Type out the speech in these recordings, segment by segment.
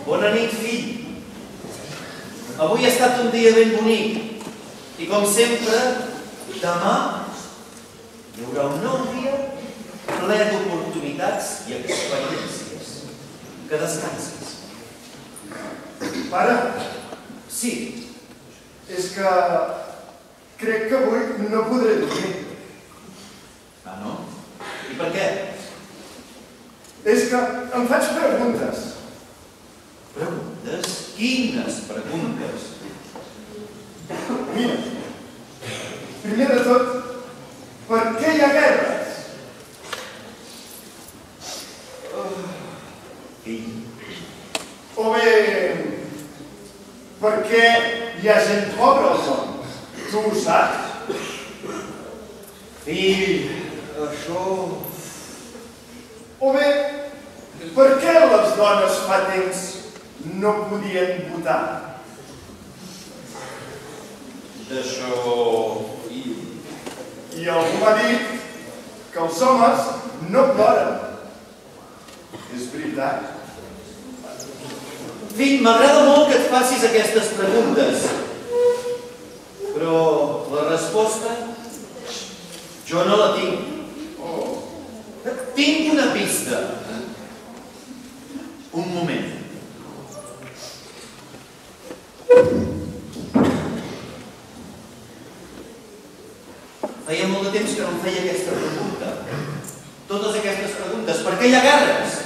Bona nit, fill. Avui ha estat un dia ben bonic i, com sempre, demà hi haurà un nou dia ple d'oportunitats i experiències. Que descansis. Pare? Sí. És que crec que avui no podré dormir. Ah, no? I per què? És que em faig preguntes. Preguntes? Quines preguntes? Mira, primer de tot, per què hi ha guerres? O bé, per què hi ha gent pobra al món? Tu ho saps? Fill, això... O bé, per què les dones fa temps no podien votar? D'això... I algú m'ha dit que els homes no ploren. És veritat? Fill, m'agrada molt que et facis aquestes preguntes, però la resposta jo no la tinc. Tinc una pista. Un moment. Feia molt de temps que no em feia aquesta pregunta. Totes aquestes preguntes. Per què hi ha guerres?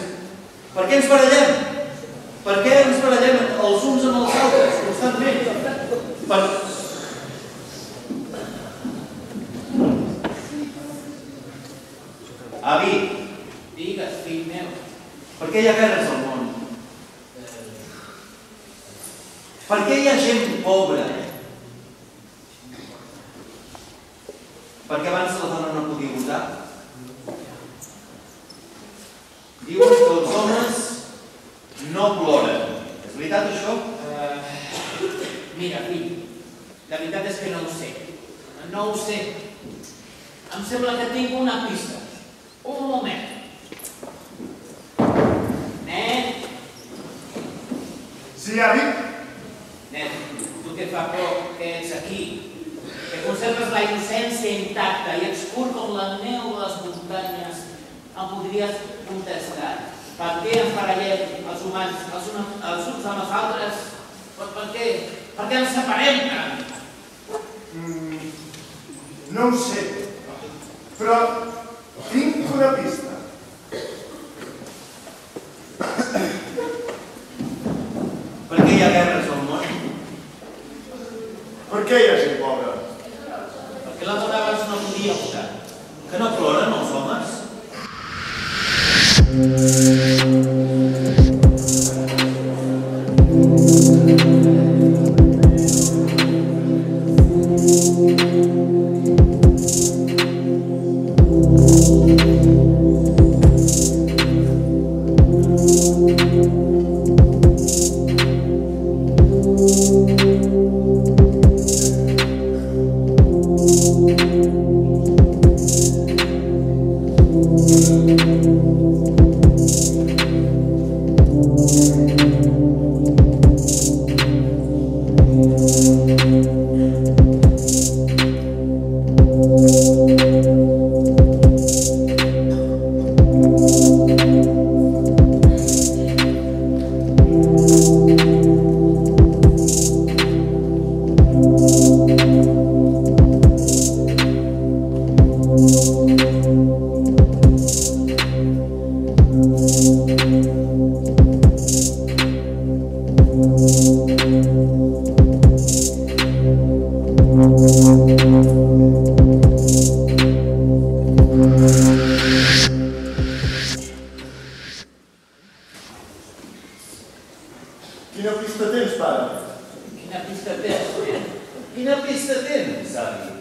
Per què ens barallem? Per què ens barallem els uns amb els altres constantment? Avi, digues, fill meu. per què hi ha guerres al món? Per què hi ha gent pobra? Perquè abans la dona no podia votar? Diuen que els homes no ploren. És veritat, això? Mira, fill, la veritat és que no ho sé. No ho sé. Em sembla que tinc una pista. Un moment. Nen? Sí, avi? Nen, tu que fa por que ets aquí, que conserves la innocència intacta i ets pur com la neu de les muntanyes, em podries contestar? Per què ens barallem els humans els uns amb els altres? Per què? Per què ens separem tant? No ho sé, però tinc una pista. Per què hi ha guerres al món? Per què hi ha gent pobra? Perquè la dona abans no podia votar. Que no ploren els homes? Quina pista tens, pare? Quina pista tens, nen? Quina pista tens, avi?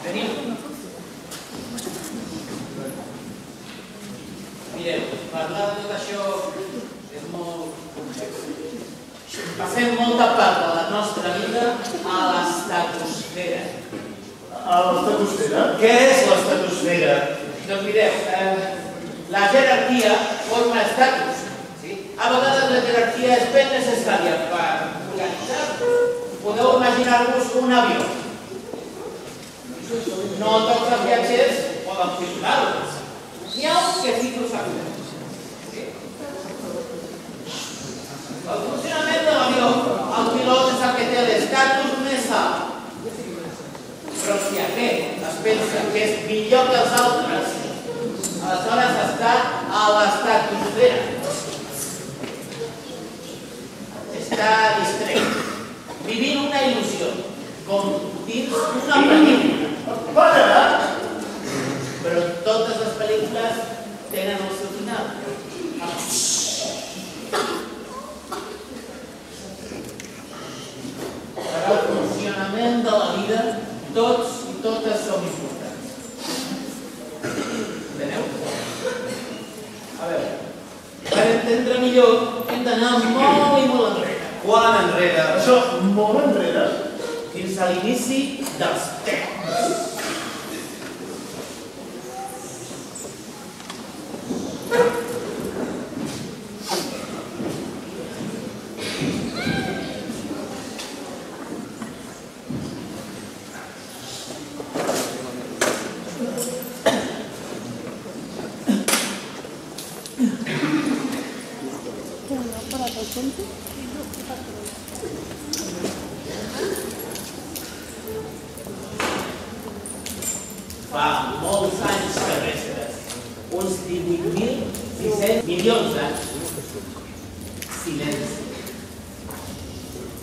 Tenim. Mireu, parlar de tot això és molt complex. Passem molta part de la nostra vida a l'estratosfera. A l'estratosfera? Què és l'estratosfera? Doncs mireu, la jerarquia forma estatus. Sí? A vegades la jerarquia és ben necessària per organitzar-nos. Podeu imaginar-vos un avió. No tots els viatgers poden pilotar-los. N'hi ha un que sí que ho sap. Sí? l'atmosfera. Està distret, vivint una il·lusió, com dins una pel·lícula. Para! Però totes les pel·lícules tenen el seu final. Per al funcionament de la vida, tots i totes som importants. Enteneu? A veure, per entendre millor hem d'anar molt i molt enrere. Quan enrere? Això, molt enrere. Fins a l'inici dels temps. Fa molts anys terrestres, uns 18.600 milions d'anys. Silenci.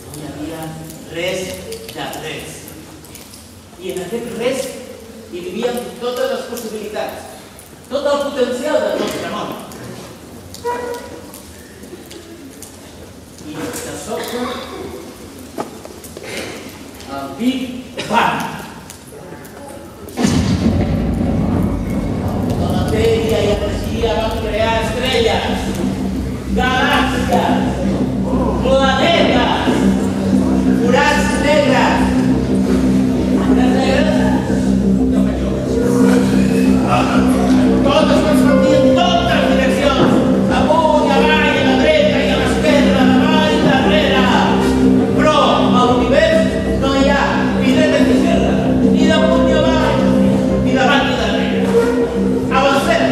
No hi havia res de res. I en aquest res hi vivien totes les possibilitats, tot el potencial del nostre món. I de sobte, el Big Bang. La matèria i energia van crear estrelles, galàxies, planetes, forats negres. Totes s'expandien totes les direccions, amunt i avall, a la dreta i a l'esquerra, davant i darrere. Però a l'univers no hi ha ni dreta ni esquerra, ni damunt ni avall, ni davant ni darrere. Avancem.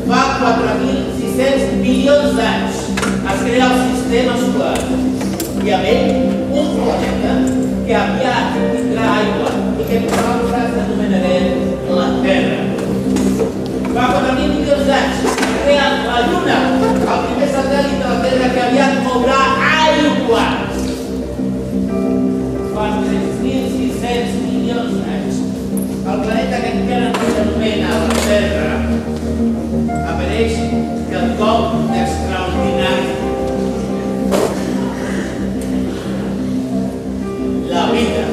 Fa 4.600 milions d'anys es crea el sistema solar. Hi ha un planeta que aviat tindrà aigua i que nosaltres anomenarem la Terra. Fa 4.000 milions d'anys es crea la Lluna, el primer satèl·lit de la Terra que aviat mourà aigua. Fa 3.600 milions d'anys el planeta que encara no s'anomena la Terra apareix quelcom extraordinari. La vida.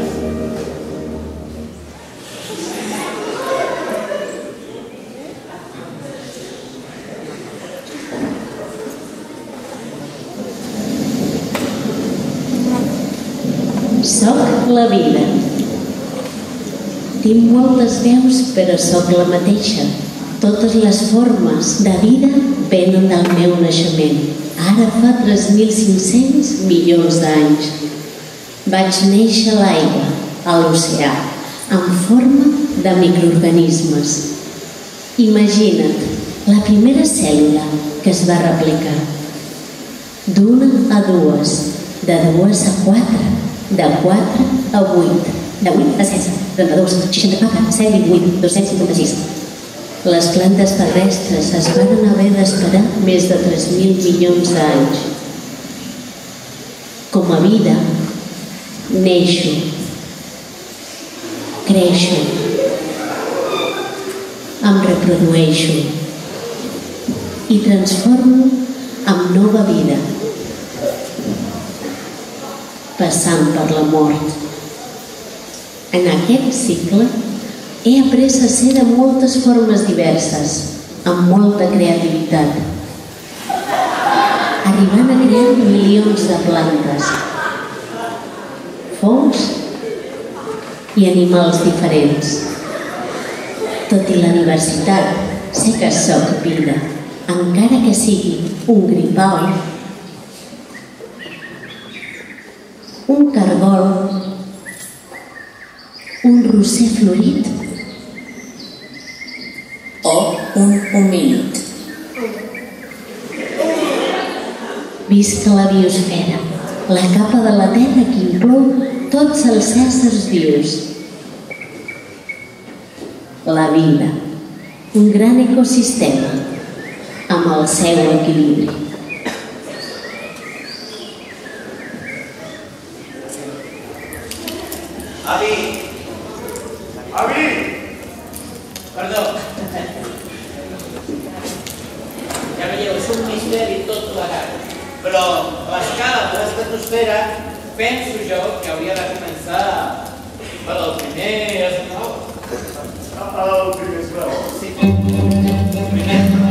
Soc la vida. Tinc moltes veus, però soc la mateixa. Totes les formes de vida venen del meu naixement. Ara fa 3.500 milions d'anys. Vaig néixer a l'aigua, a l'oceà, en forma de microorganismes. Imagina't la primera cèl·lula que es va replicar. D'una a dues, de dues a quatre, de 4 a 8, de 8 a 16, 32, 64, 128, 256. Les plantes terrestres es van haver d'esperar més de 3.000 milions d'anys. Com a vida, neixo, creixo, em reprodueixo i transformo en nova vida, passant per la mort. En aquest cicle he après a ser de moltes formes diverses, amb molta creativitat, arribant a crear milions de plantes, fongs i animals diferents. Tot i la diversitat, sé que soc vida, encara que sigui un gripau, un cargol, un roser florit o un homínid. Visca la biosfera, la capa de la Terra que inclou tots els éssers vius. La vida, un gran ecosistema, amb el seu equilibri. Avi! Avi! Perdó. Ja veieu, és un misteri tot plegat. Però l'escala de l'estratosfera penso jo que hauria de començar per al primer esglaó. El primer esglaó. Sí. Primer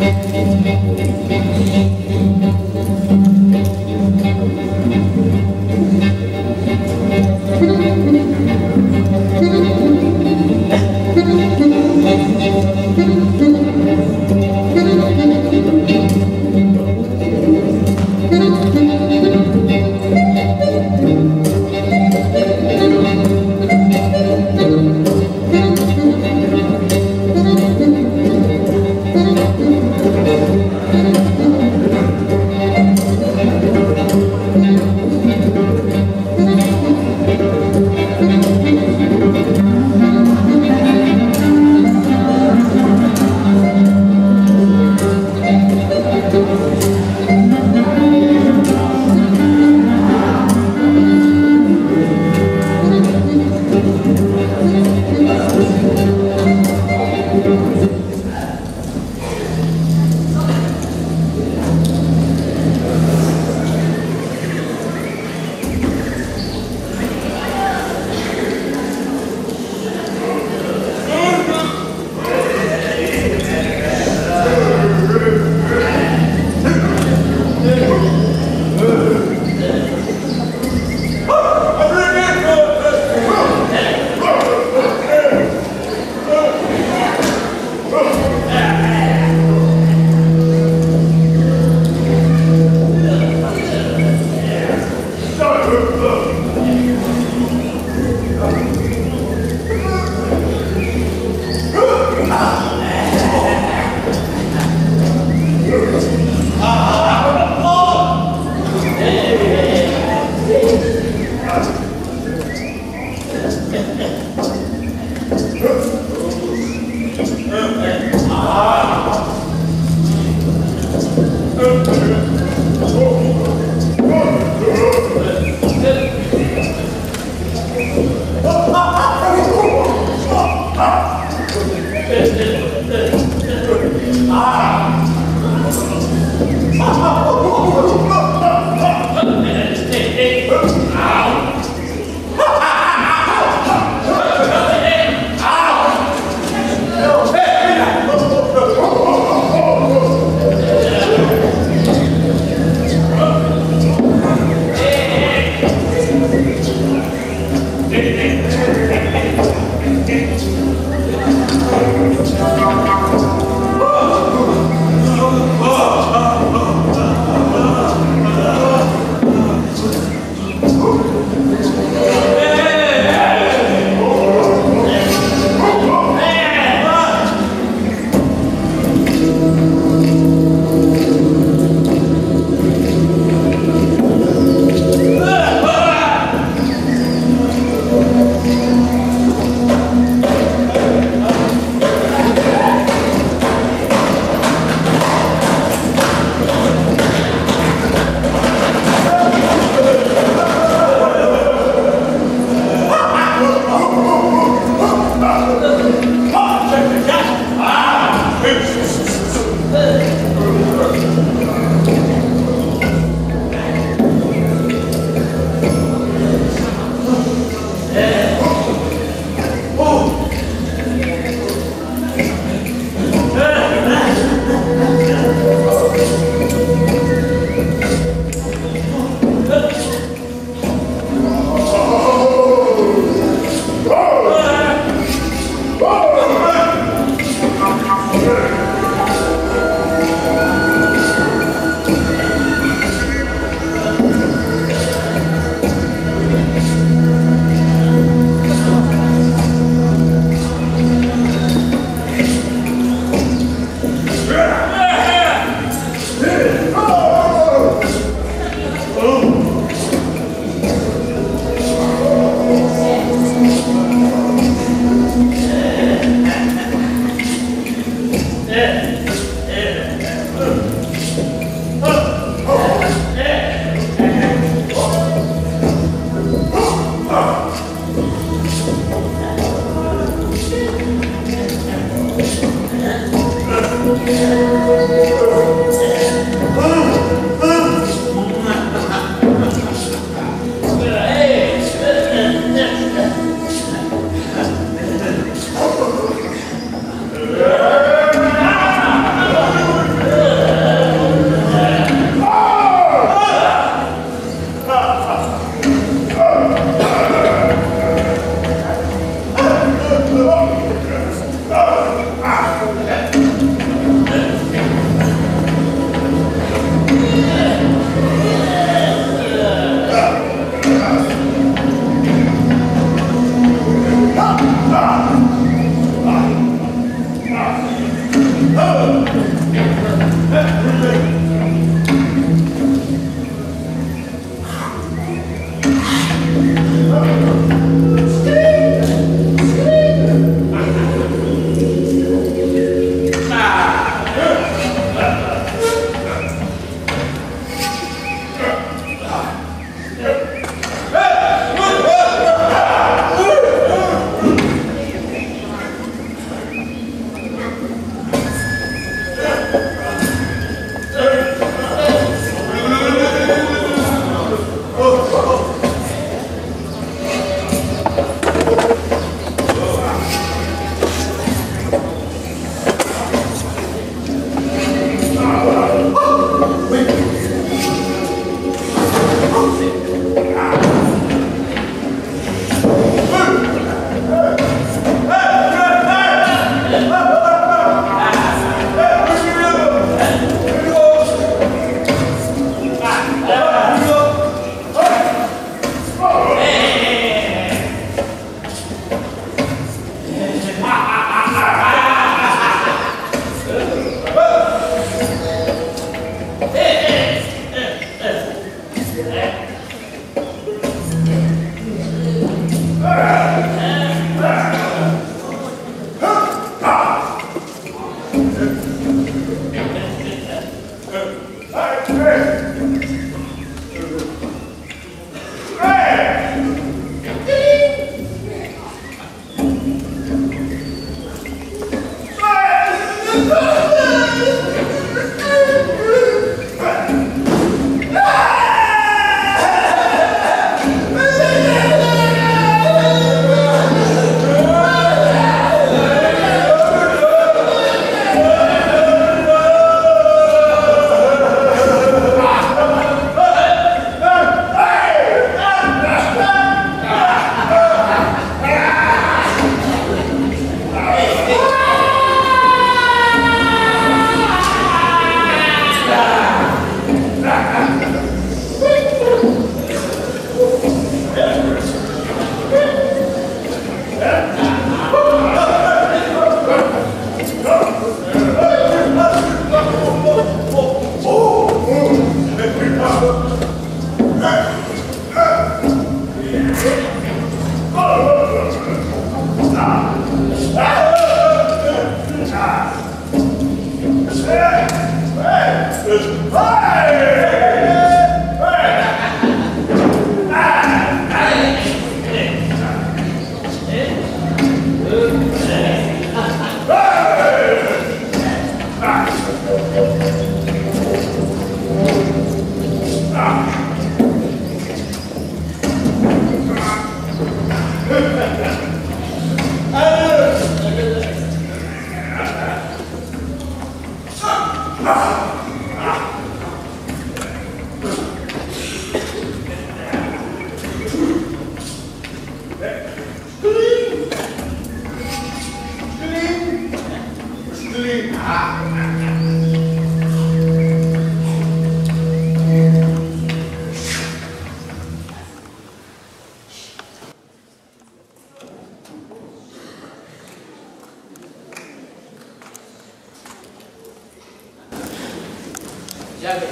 Ja bé,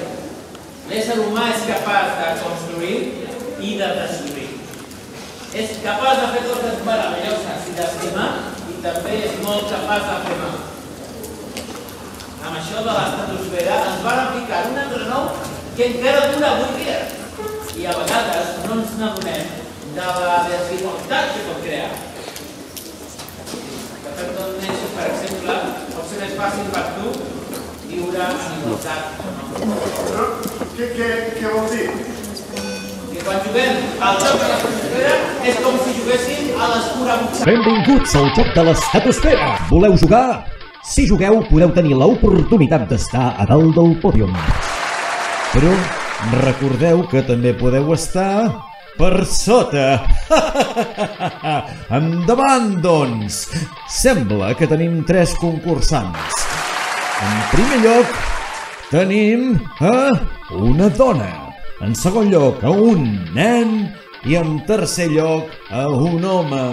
l'ésser humà és capaç de construir i de destruir. És capaç de fer coses meravelloses i d'estimar, i també és molt capaç de fer mal. Amb això de l'estratosfera ens van ficar un entrenou que encara dura avui dia. I a vegades no ens n'adonem de la desigualtat que pot crear. De fet, per exemple, pot ser més fàcil per tu viure en igualtat. Què vol dir? Que quan juguem al joc de l'estratosfera és com si juguéssim a l'escurabutxaca. Benvinguts al joc de l'estratosfera. Voleu jugar? Si jugueu, podeu tenir l'oportunitat d'estar a dalt del pòdium. Però recordeu que també podeu estar per sota. Endavant, doncs! Sembla que tenim 3 concursants. En primer lloc, tenim a una dona. En segon lloc, a un nen. I en tercer lloc, a un home.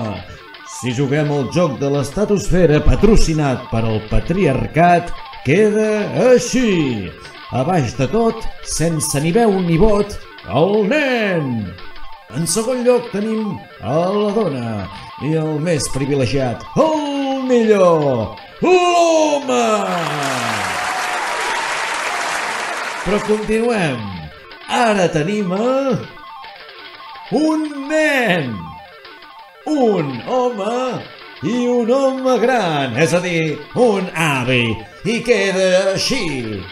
Si juguem al joc de l'estratosfera patrocinat per al patriarcat, queda així. A baix de tot, sense ni veu ni vot, el nen. En segon lloc tenim a la dona. I el més privilegiat, el millor, l'home. Però continuem. Ara tenim a un nen, un home i un home gran, és a dir, un avi. I queda així.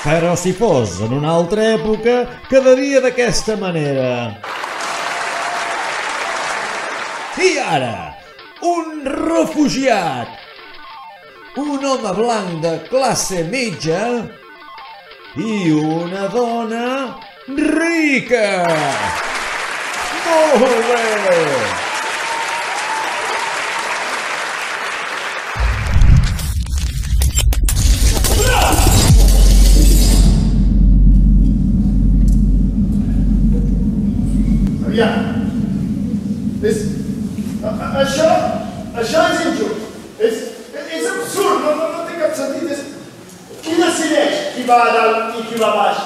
Però si fos en una altra època, quedaria d'aquesta manera. I ara, un refugiat, un home blanc de classe mitja i una dona rica. Molt bé! Aviam. Això és injust. És absurd, no té cap sentit. Qui decideix qui va a dalt i qui va a baix?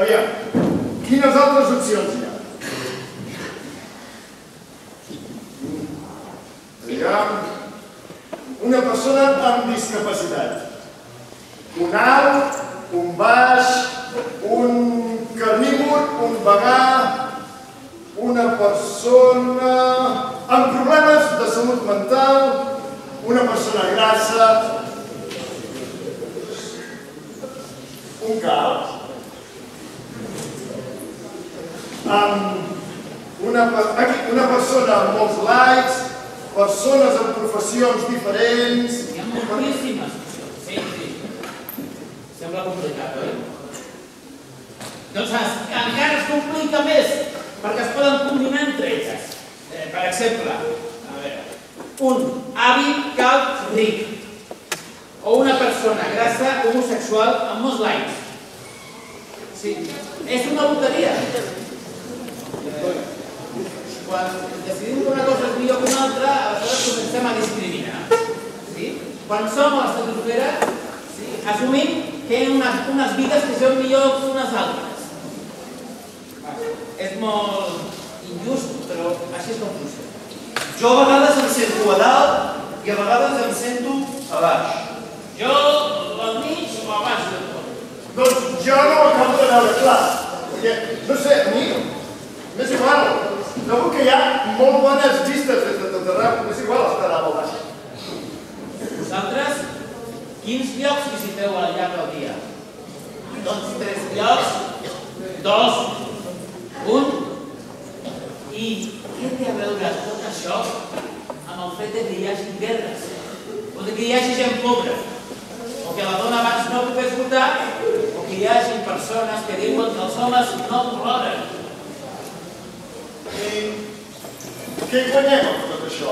Aviam, quines altres opcions hi ha? una persona amb discapacitat. Un alt, un baix, un carnívor, un vegà, una persona amb problemes de salut mental, una persona grassa, un calç, una persona amb molts likes, persones amb professions diferents... Hi ha moltíssimes. Sí. Sembla complicat, oi? Doncs encara es complica més, perquè es poden combinar entre elles. Per exemple, un avi calb ric o una persona grassa homosexual amb molts likes. Sí, és una loteria. Quan decidim que una cosa és millor que una altra, aleshores comencem a discriminar. Quan som a l'estratosfera, assumim que hi ha unes vides que són millors que unes altres. És molt injust, però així és com funciona. Jo a vegades em sento a dalt i a vegades em sento a baix. Jo al mig o a baix del tot. Doncs jo no ho acabo de veure clar. Perquè, no sé, a mi m'és igual. Trobo que hi ha molt bones vistes des de tot arreu. M'és igual estar a dalt o baix. Vosaltres, quins llocs visiteu al llarg del dia? Doncs 3 llocs, 2, 1. I què té a veure tot això amb el fet que hi hagi guerres? O que hi hagi gent pobra? O que la dona abans no pogués votar? O que hi hagi persones que diuen que els homes no ploren? I què hi guanyem amb tot això?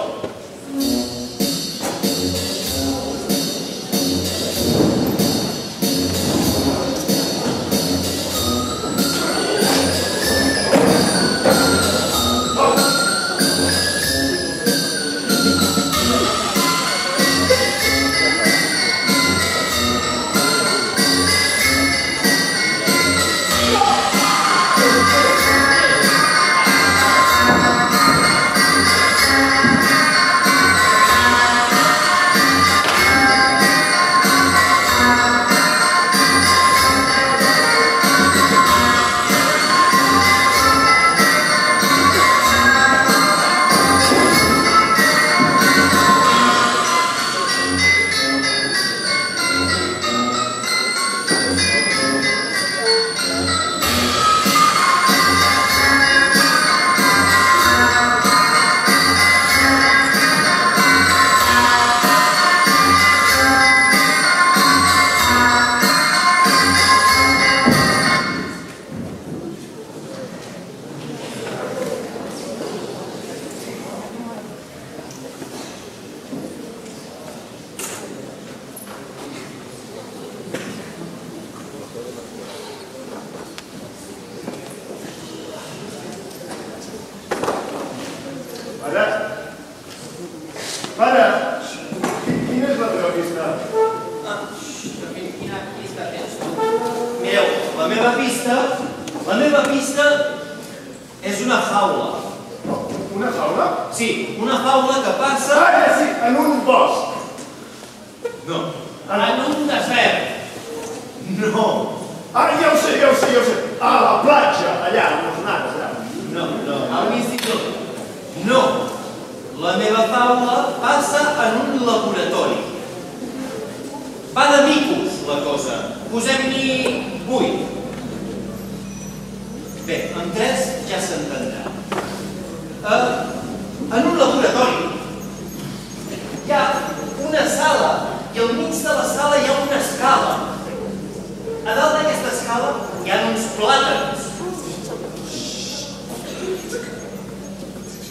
Pare, quina és la teva pista? Quina pista tens tu? Mireu, la meva pista és una faula. Una faula? Sí, una faula que passa... Ah, ja sí, en un bosc. No. En un desert. No. Ah, ja ho sé. A la platja, allà, amb les nanes, allà. No. A un institut. No. La meva faula passa en un laboratori. Va de micos, la cosa. Posem-n'hi 8. Bé, en 3 ja s'entendrà. En un laboratori hi ha una sala i al mig de la sala hi ha una escala. A dalt d'aquesta escala hi ha uns plàtans.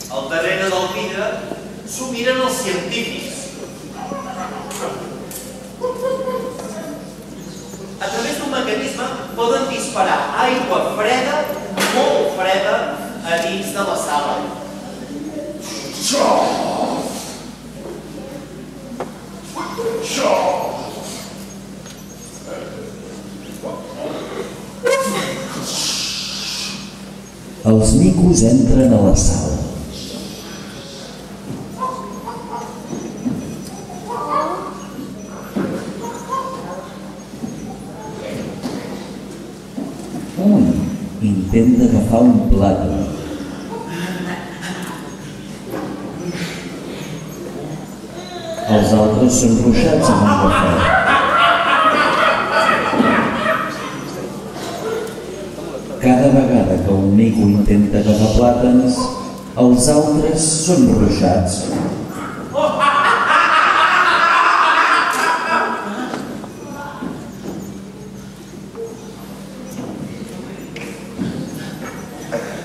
Al darrere del vidre s'ho miren els científics. A través d'un mecanisme poden disparar aigua freda, molt freda, a dins de la sala. Els micos entren a la sala. intent d'agafar un plàtan. Els altres són ruixats amb aigua freda. Cada vegada que un mico intenta agafar plàtans, els altres són ruixats.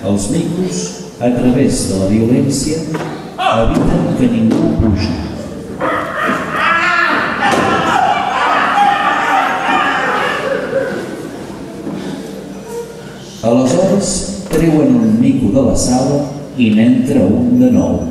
Els micos, a través de la violència, eviten que ningú pugi. Aleshores, treuen un mico de la sala i n'entra un de nou.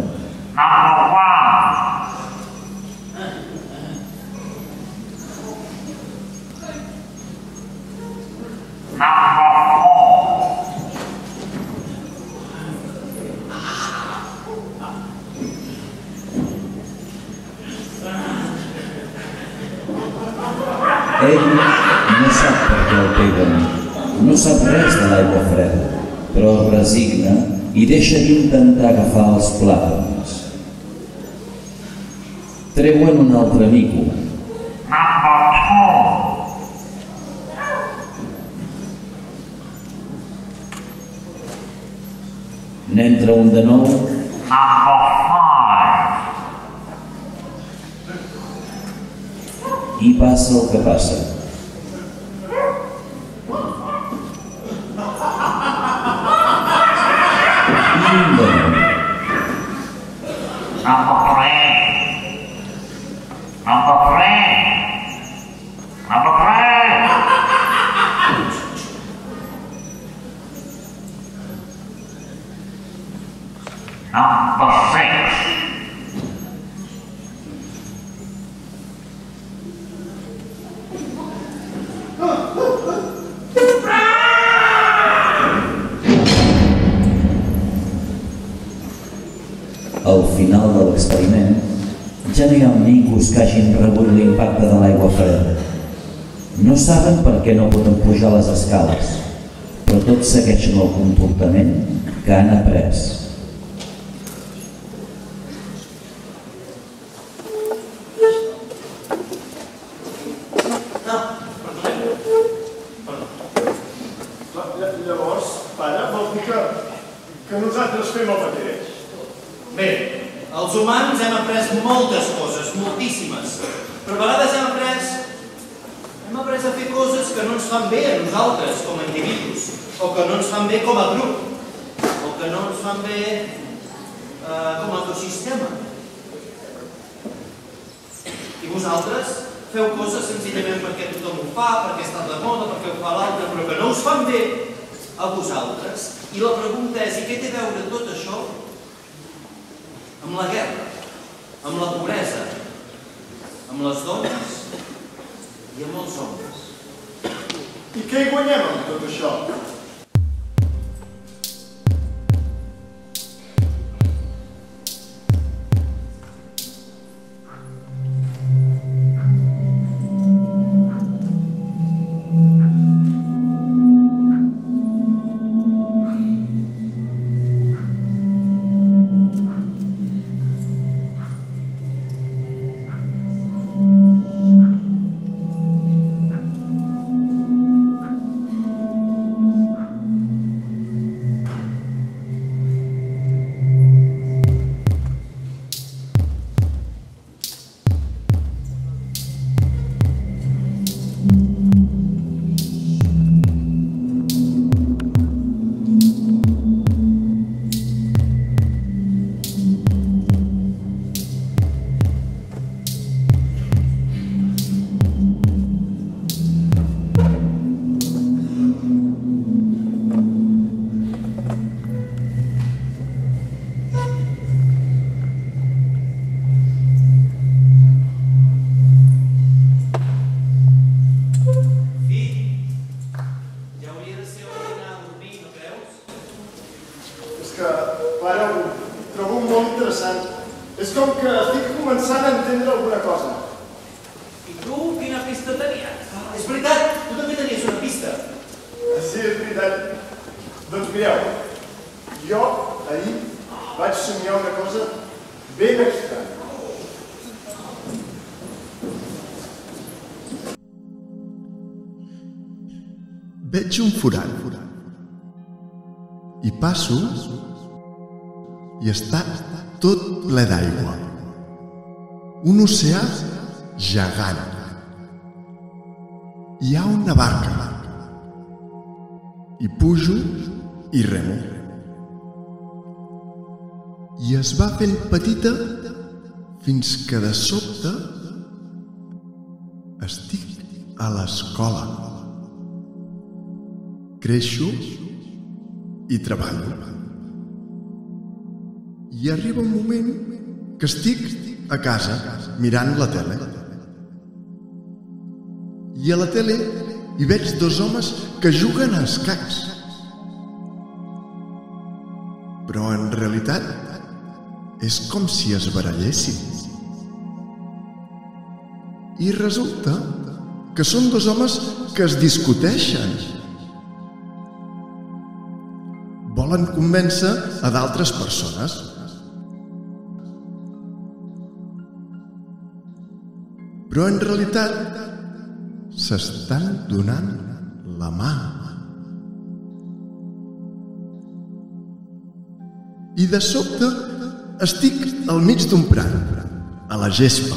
Ell no sap per què el peguen, no sap res de l'aigua freda, però es resigna i deixa d'intentar agafar els plàtans. Treuen un altre mico. N'entra un de nou. I passa el que passa. I un de nou. Al final de l'experiment, ja no hi ha micos que hagin rebut l'impacte de l'aigua freda. No saben per què no poden pujar les escales, però tots segueixen el comportament que han après. Llavors, pare, vol dir que nosaltres fem el mateix? Bé, els humans hem après moltes coses, moltíssimes, però a vegades hem après a fer coses que no ens fan bé a nosaltres com a individus, o que no ens fan bé com a grup, o que no ens fan bé com a ecosistema. I vosaltres feu coses senzillament perquè tothom ho fa, perquè està de moda, perquè ho fa l'altre, però que no us fan bé a vosaltres. I la pregunta és, i què té a veure tot això amb la guerra, amb la pobresa, amb les dones i amb els homes? I què hi guanyem amb tot això? És com que estic començant a entendre alguna cosa. I tu, quina pista tenies? És veritat, tu també tenies una pista. Sí, és veritat. Doncs mireu, jo ahir vaig somiar una cosa ben estranya. Veig un forat i passo i està tot ple d'aigua. Un oceà gegant. Hi ha una barca i pujo i remo. I es va fent petita fins que de sobte estic a l'escola. Creixo i treballo. I arriba un moment que estic a casa mirant la tele. I a la tele hi veig dos homes que juguen a escacs. Però en realitat és com si es barallessin. I resulta que són dos homes que es discuteixen. Volen convèncer a d'altres persones. Però en realitat s'estan donant la mà. I de sobte estic al mig d'un prat, a la gespa.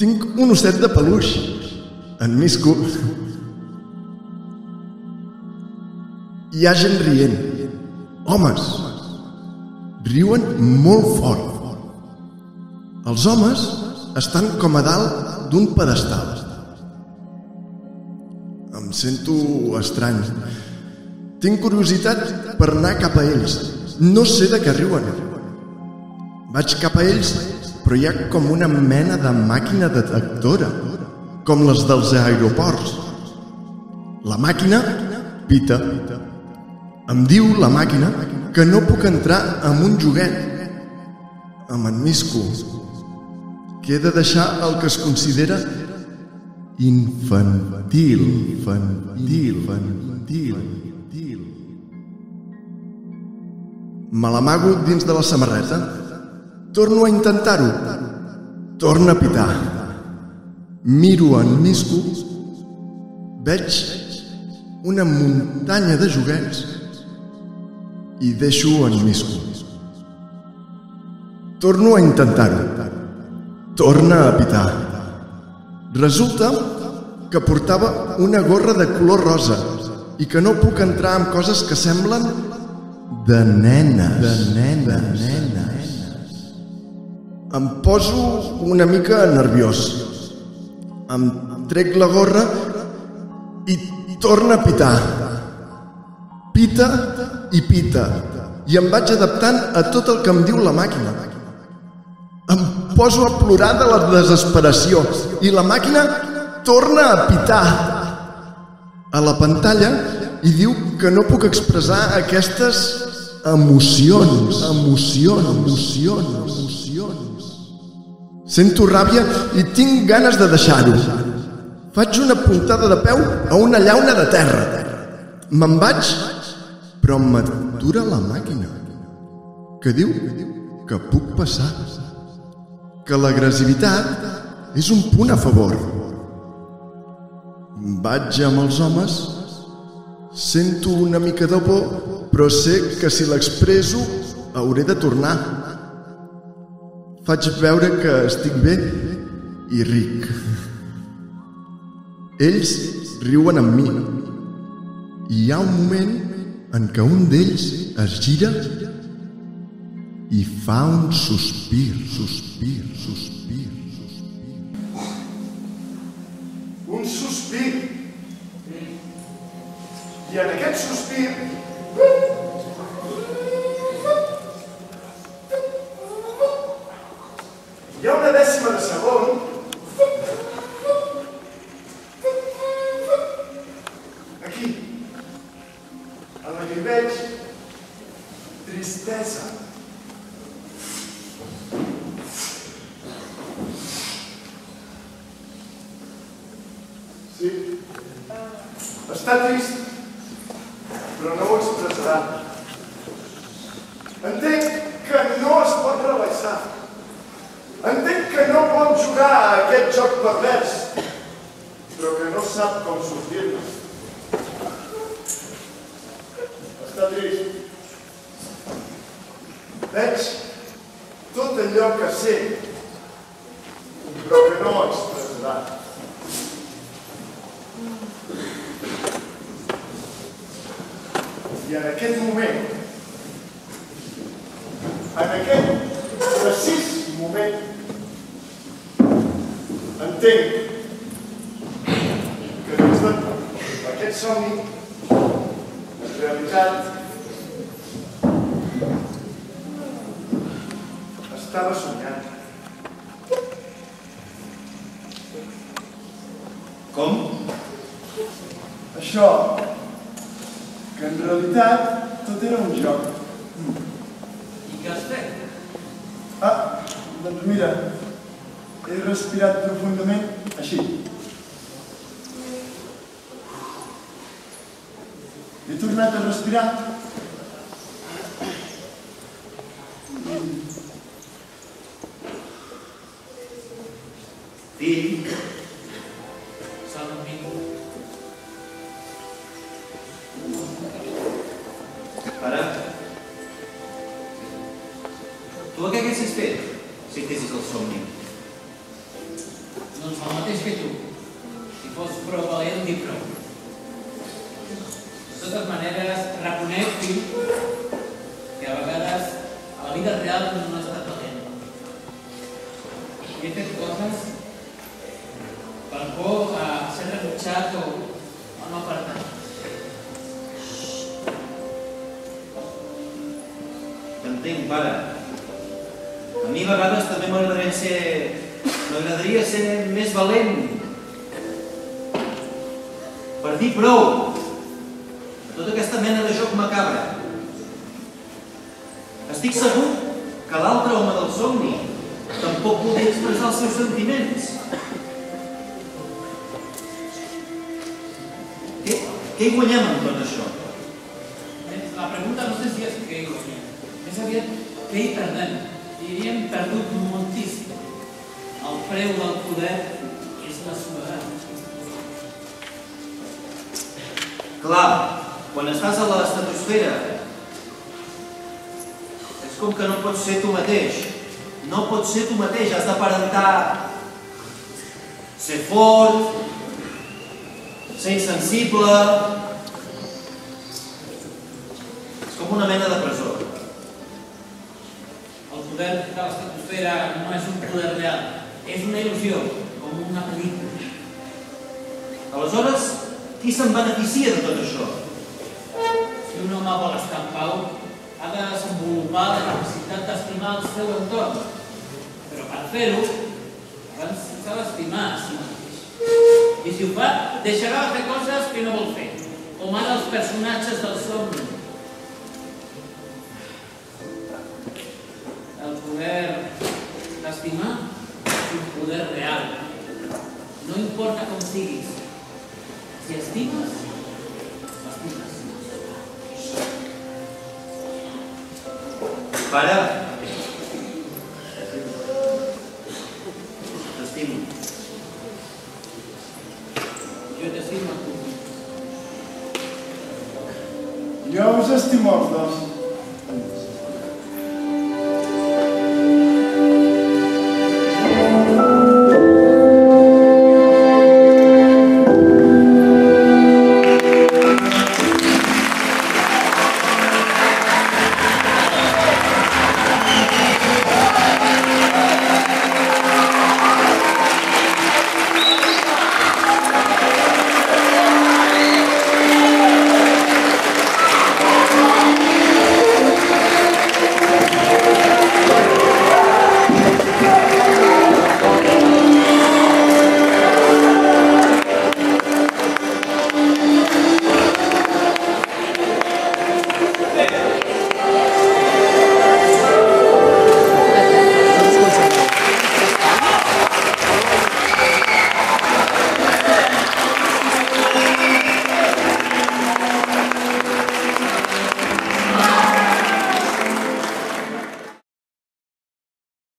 Tinc un osset de peluix, en Misco. Hi ha gent rient. Homes. Riuen molt fort. Els homes estan com a dalt d'un pedestal. Em sento estrany. Tinc curiositat per anar cap a ells. No sé de què riuen. Vaig cap a ells, però hi ha com una mena de màquina detectora, com les dels aeroports. La màquina pita. Em diu la màquina que no puc entrar amb un joguet, amb en Misco, que he de deixar el que es considera infantil. Me l'amago dins de la samarreta. Torno a intentar-ho. Torna a pitar. Miro en Misco. Veig una muntanya de joguets i deixo en Misco. Torno a intentar-ho. Torna a pitar. Resulta que portava una gorra de color rosa i que no puc entrar amb coses que semblen de nenes. Em poso una mica nerviós. Em trec la gorra i torna a pitar. Pita i pita. I em vaig adaptant a tot el que em diu la màquina. Em poso a plorar de la desesperació i la màquina torna a pitar. A la pantalla hi diu que no puc expressar aquestes emocions. Sento ràbia i tinc ganes de deixar-ho. Faig una puntada de peu a una llauna de terra. Me'n vaig, però m'atura la màquina, que diu que puc passar, que l'agressivitat és un punt a favor. Vaig amb els homes, sento una mica de por, però sé que si l'expresso hauré de tornar. Faig veure que estic bé i ric. Ells riuen amb mi. I hi ha un moment en què un d'ells es gira i fa un sospir. Un sospir. I en aquest sospir hi ha una dècima de segon aquí, en la que hi veig tristesa. Sí, està trist però no ho expressarà. Entenc que no es pot relaxar. Entenc que no pot jugar a aquest joc pervers, però que no sap com sortir-ne. Està trist. Veig tot allò que sé, però que no expressarà. I en aquest moment, en aquest precís moment, entenc que dins d'aquest somni, en realitat, estava somiant. Com? Això, que en realitat tot era un joc. I què has fet? Doncs mira, he respirat profundament així. He tornat a respirar. Fill, Sal amb mi. pare, tu què haguessis fet si fessis el somni? Doncs el mateix que tu. Si fos prou valent, dir prou. De totes maneres, reconec, fill, que a vegades a la vida real no he estat valent. I he fet coses per por a ser rebutjat o no pertany. T'entenc, pare. A mi a vegades també m'agradaria ser més valent. Per dir prou a tota aquesta mena de joc macabre. Estic segur que l'altre home del somni tampoc podia expressar els seus sentiments. Què hi guanyem amb tot això? La pregunta no sé si és què hi guanyem. Més aviat, què hi perdem? I hi hem perdut moltíssim. El preu del poder és la soledat. Clar, quan estàs a l'estratosfera, és com que no pots ser tu mateix. No pots ser tu mateix, has d'aparentar ser fort, ser insensible. És com una mena de presó. El poder de l'estratosfera no és un poder real, és una il·lusió, com una pel·lícula. Aleshores, qui se'n beneficia de tot això? Si un home vol estar en pau, ha de desenvolupar la capacitat d'estimar el seu entorn. Però per fer-ho, abans s'ha d'estimar a si mateix. I si ho fa, deixarà de fer coses que no vol fer, com ara els personatges del somni. El poder d'estimar és un poder real. No importa com siguis. Si estimes, estimes. Pare, t'estimo. Jo t'estimo a tu. Jo us estimo els dos.